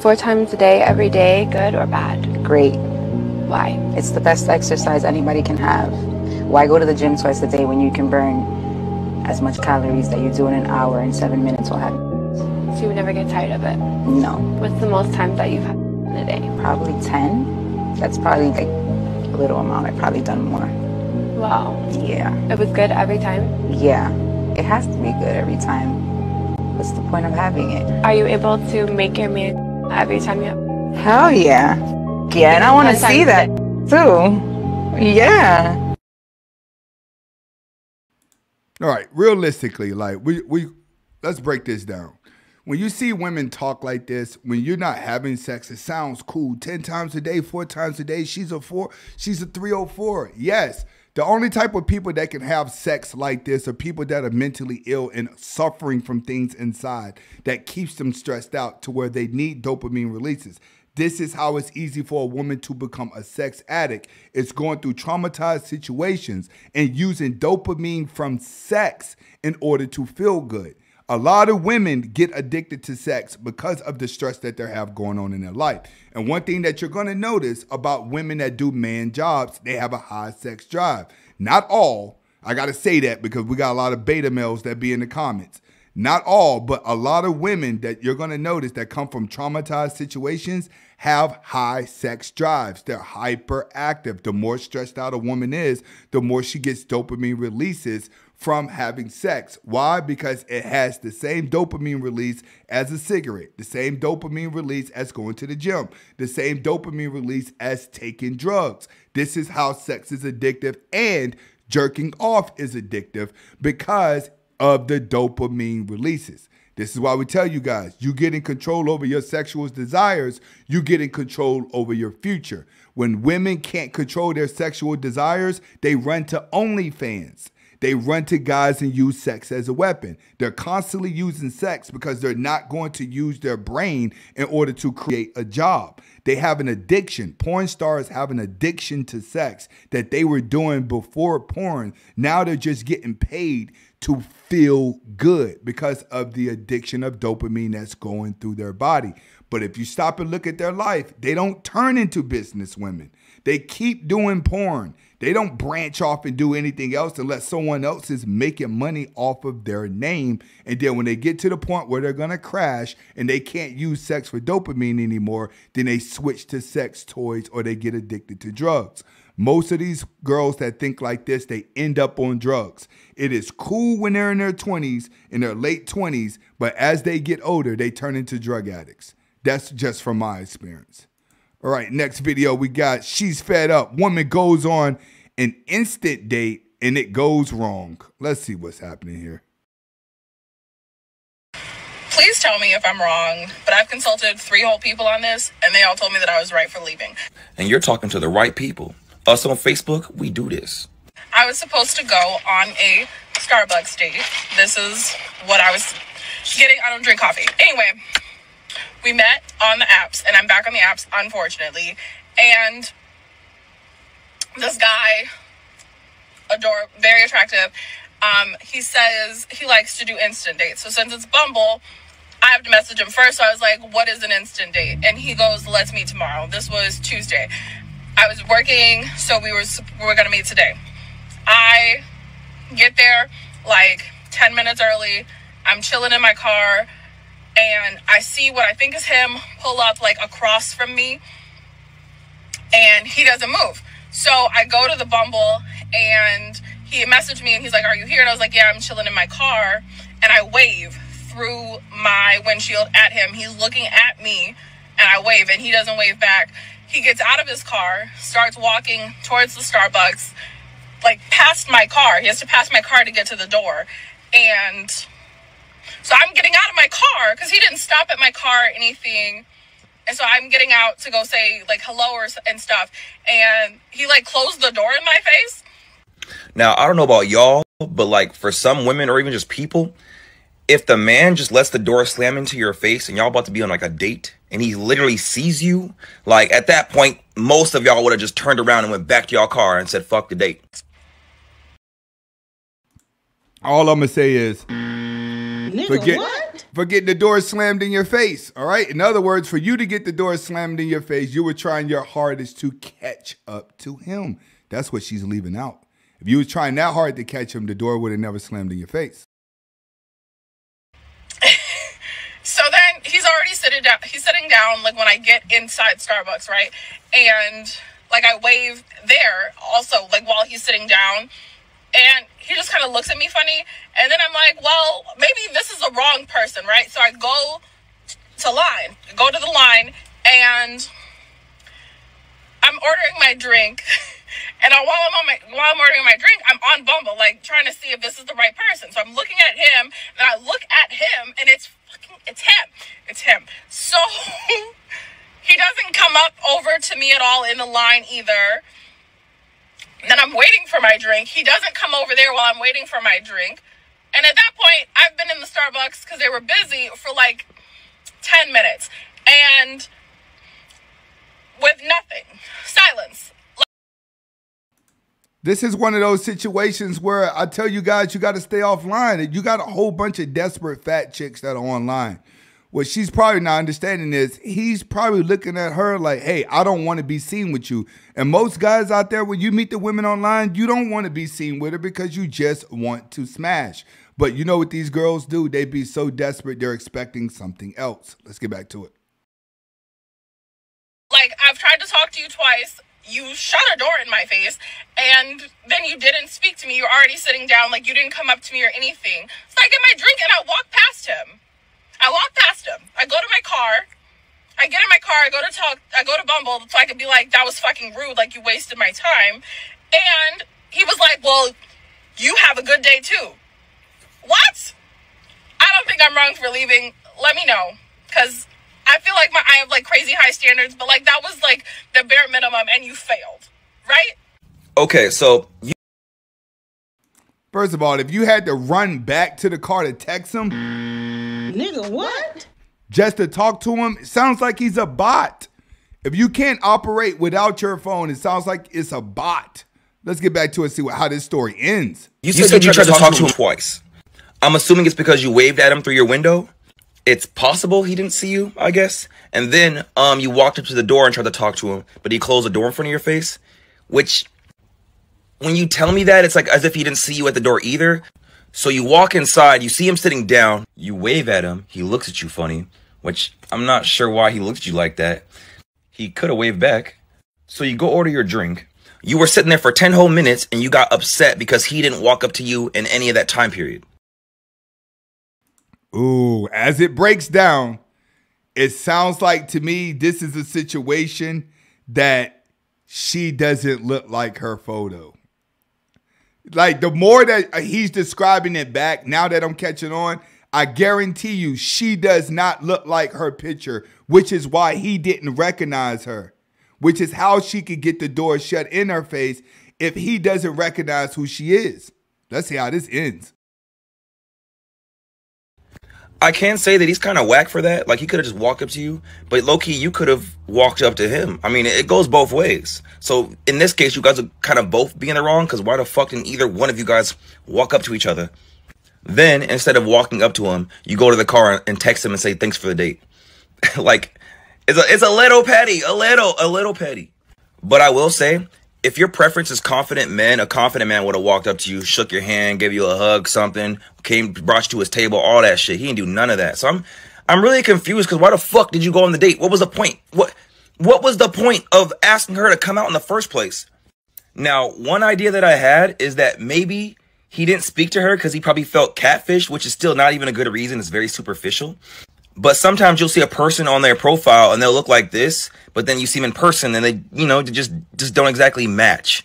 4 times a day, every day, good or bad? Great. Why? It's the best exercise anybody can have. Why go to the gym twice a day when you can burn as much calories that you do in an hour and 7 minutes while having? So you would never get tired of it? No. What's the most time that you've had in a day? Probably 10. That's probably like a little amount. I've probably done more. Wow. Yeah. It was good every time? Yeah. It has to be good every time. What's the point of having it? Are you able to make your man every time you have? Hell yeah. Yeah, and I want to see that too. Yeah. All right, realistically, like we let's break this down. When you see women talk like this, when you're not having sex, it sounds cool. 10 times a day, 4 times a day, she's a 4, she's a 304. Yes. The only type of people that can have sex like this are people that are mentally ill and suffering from things inside that keeps them stressed out to where they need dopamine releases. This is how it's easy for a woman to become a sex addict. It's going through traumatized situations and using dopamine from sex in order to feel good. A lot of women get addicted to sex because of the stress that they have going on in their life. And one thing that you're going to notice about women that do man jobs, they have a high sex drive. Not all. I got to say that because we got a lot of beta males that be in the comments. Not all, but a lot of women that you're going to notice that come from traumatized situations have high sex drives. They're hyperactive. The more stressed out a woman is, the more she gets dopamine releases from having sex. Why? Because it has the same dopamine release as a cigarette, the same dopamine release as going to the gym, the same dopamine release as taking drugs. This is how sex is addictive, and jerking off is addictive because of the dopamine releases. This is why we tell you guys, you get in control over your sexual desires, you get in control over your future. When women can't control their sexual desires, they run to OnlyFans. They run to guys and use sex as a weapon. They're constantly using sex because they're not going to use their brain in order to create a job. They have an addiction. Porn stars have an addiction to sex that they were doing before porn. Now they're just getting paid to feel good because of the addiction of dopamine that's going through their body. But if you stop and look at their life, they don't turn into business women. They keep doing porn. They don't branch off and do anything else unless someone else is making money off of their name. And then when they get to the point where they're going to crash and they can't use sex for dopamine anymore, then they switch to sex toys or they get addicted to drugs. Most of these girls that think like this, they end up on drugs. It is cool when they're in their 20s, in their late 20s, but as they get older, they turn into drug addicts. That's just from my experience. All right, next video we got, she's fed up. Woman goes on an instant date and it goes wrong. Let's see what's happening here. Please tell me if I'm wrong, but I've consulted 3 whole people on this and they all told me that I was right for leaving. And you're talking to the right people. Us on Facebook, we do this. I was supposed to go on a Starbucks date. This is what I was getting. I don't drink coffee. Anyway, we met on the apps, and I'm back on the apps, unfortunately. And this guy, very attractive, he says he likes to do instant dates. So since it's Bumble, I have to message him first. So I was like, what is an instant date? And he goes, let's meet tomorrow. This was Tuesday. I was working, so we were going to meet today. I get there like 10 minutes early. I'm chilling in my car, and I see what I think is him pull up like across from me, and he doesn't move. So I go to the Bumble, and he messaged me, and he's like, are you here? And I was like, yeah, I'm chilling in my car. And I wave through my windshield at him. He's looking at me, and I wave, and he doesn't wave back. He gets out of his car, starts walking towards the Starbucks, like past my car. He has to pass my car to get to the door. And so I'm getting out of my car because he didn't stop at my car or anything. And so I'm getting out to go say like hello and stuff. And he like closed the door in my face. Now, I don't know about y'all, but like for some women or even just people, if the man just lets the door slam into your face and y'all about to be on like a date and he literally sees you, like at that point, most of y'all would have just turned around and went back to y'all car and said, fuck the date. All I'm going to say is, for getting the door slammed in your face. All right. In other words, for you to get the door slammed in your face, you were trying your hardest to catch up to him. That's what she's leaving out. If you was trying that hard to catch him, the door would have never slammed in your face. So then he's already sitting down. He's sitting down like when I get inside Starbucks, right? And like I wave there also like while he's sitting down. And he just kind of looks at me funny. And then I'm like, well, maybe this is the wrong person, right? So I go to the line, and I'm ordering my drink. And while I'm ordering my drink, I'm on Bumble, like trying to see if this is the right person. So I'm looking at him, and I look at him, and it's him. So he doesn't come up over to me at all in the line either. Then I'm waiting for my drink. He doesn't come over there while I'm waiting for my drink. And at that point, I've been in the Starbucks because they were busy for like 10 minutes. And with nothing. Silence. This is one of those situations where I tell you guys, you got to stay offline. You got a whole bunch of desperate fat chicks that are online. What she's probably not understanding is he's probably looking at her like, hey, I don't want to be seen with you. And most guys out there, when you meet the women online, you don't want to be seen with her because you just want to smash. But you know what these girls do? They be so desperate, they're expecting something else. Let's get back to it. Like, I've tried to talk to you twice. You shut a door in my face, and then you didn't speak to me. You're already sitting down, like you didn't come up to me or anything. So I get my drink and I walk past him. I go to my car. I get in my car. I go to Bumble so I could be like, that was fucking rude. Like, you wasted my time. And he was like, well, you have a good day too. What? I don't think I'm wrong for leaving. Let me know. Because I feel like I have like crazy high standards, but like that was like the bare minimum and you failed. Right? Okay, so First of all, if you had to run back to the car to text him, nigga, what? Just to talk to him, it sounds like he's a bot. If you can't operate without your phone, it sounds like it's a bot. Let's get back to it and see how this story ends. You said you tried to talk to him twice. I'm assuming it's because you waved at him through your window. It's possible he didn't see you, I guess. And then you walked up to the door and tried to talk to him, but he closed the door in front of your face. Which, when you tell me that, it's like as if he didn't see you at the door either. So you walk inside, you see him sitting down, you wave at him, he looks at you funny, which I'm not sure why he looked at you like that. He could have waved back. So you go order your drink. You were sitting there for 10 whole minutes and you got upset because he didn't walk up to you in any of that time period. Ooh, as it breaks down, it sounds like to me this is a situation that she doesn't look like her photo. Like, the more that he's describing it back, now that I'm catching on, I guarantee you she does not look like her picture, which is why he didn't recognize her, which is how she could get the door shut in her face if he doesn't recognize who she is. Let's see how this ends. I can say that he's kind of whack for that. Like, he could have just walked up to you, but low-key, you could have walked up to him. I mean, it goes both ways. So in this case, you guys are kind of both being the wrong, because why the fuck didn't either one of you guys walk up to each other? Then, instead of walking up to him, you go to the car and text him and say, thanks for the date. Like, it's a little petty, a little petty. But I will say, if your preference is confident men, a confident man would have walked up to you, shook your hand, gave you a hug, something, brought you to his table, all that shit. He didn't do none of that. So I'm really confused, because why the fuck did you go on the date? What was the point? What was the point of asking her to come out in the first place? Now, one idea that I had is that maybe he didn't speak to her because he probably felt catfish, which is still not even a good reason. It's very superficial. But sometimes you'll see a person on their profile and they'll look like this, but then you see them in person and they, you know, just don't exactly match.